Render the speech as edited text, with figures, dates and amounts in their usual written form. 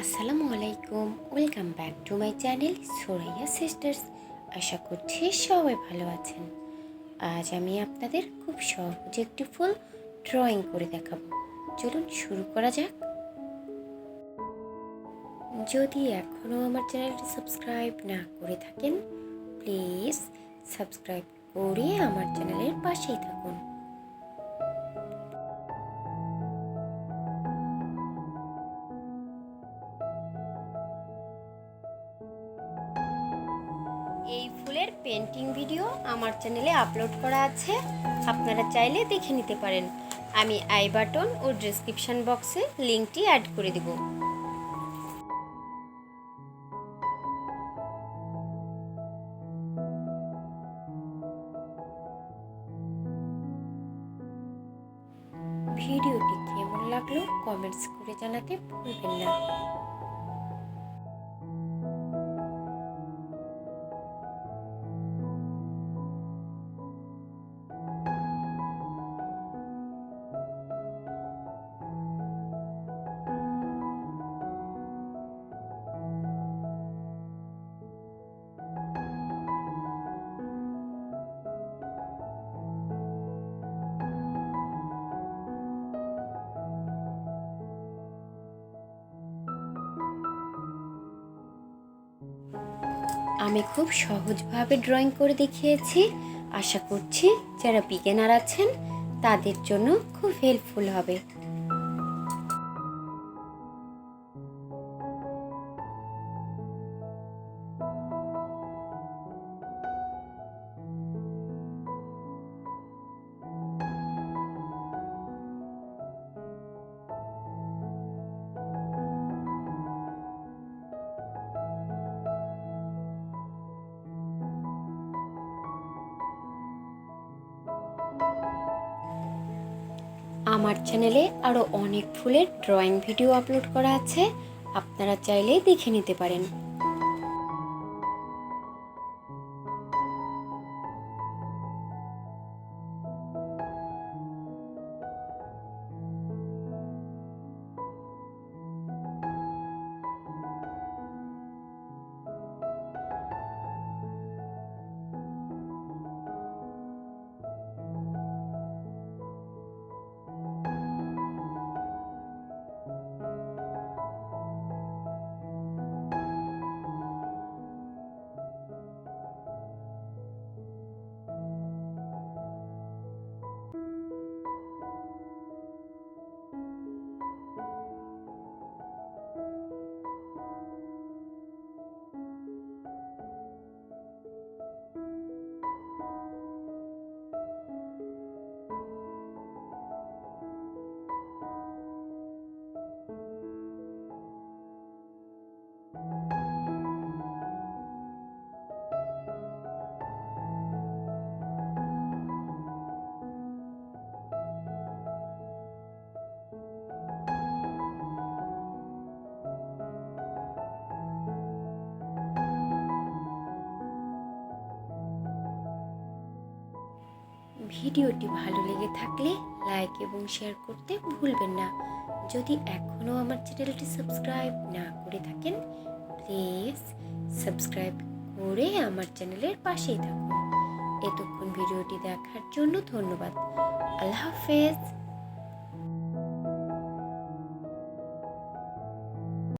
আসসালামুয়ালাইকুম, welcome back to my channel Suraiya sisters. আশা করছি সবাই ভালো আছেন। আজ আমি আপনাদের খুব সহজ একটি ফুল ড্রয়িং করে দেখাবো। চলুন শুরু করা যাক। যদি এখনও আমার চ্যানেলটি সাবস্ক্রাইব না করে থাকেন, প্লিজ সাবস্ক্রাইব করে আমার চ্যানেলের পাশেই থাকুন। এই ফুলের পেন্টিং ভিডিও আমার চ্যানেলে আপলোড করা আছে, আপনারা চাইলে দেখে নিতে পারেন। আমি আই বাটন ও ডেসক্রিপশন বক্সে লিঙ্কটি অ্যাড করে দেব। ভিডিওটি কেমন লাগলো কমেন্টস করে জানাতে ভুলবেন না। আমি খুব সহজভাবে ড্রয়িং করে দেখিয়েছি। আশা করছি যারা বিগিনার আছেন তাদের জন্য খুব হেল্পফুল হবে। আমার চ্যানেলে আরও অনেক ফুলের ড্রয়িং ভিডিও আপলোড করা আছে, আপনারা চাইলে দেখে নিতে পারেন। ভিডিওটি ভালো লেগে থাকলে লাইক এবং শেয়ার করতে ভুলবেন না। যদি এখনও আমার চ্যানেলটি সাবস্ক্রাইব না করে থাকেন, প্লিজ সাবস্ক্রাইব করে আমার চ্যানেলের পাশেই থাকুন। এতক্ষণ ভিডিওটি দেখার জন্য ধন্যবাদ। আল্লাহ হাফেজ।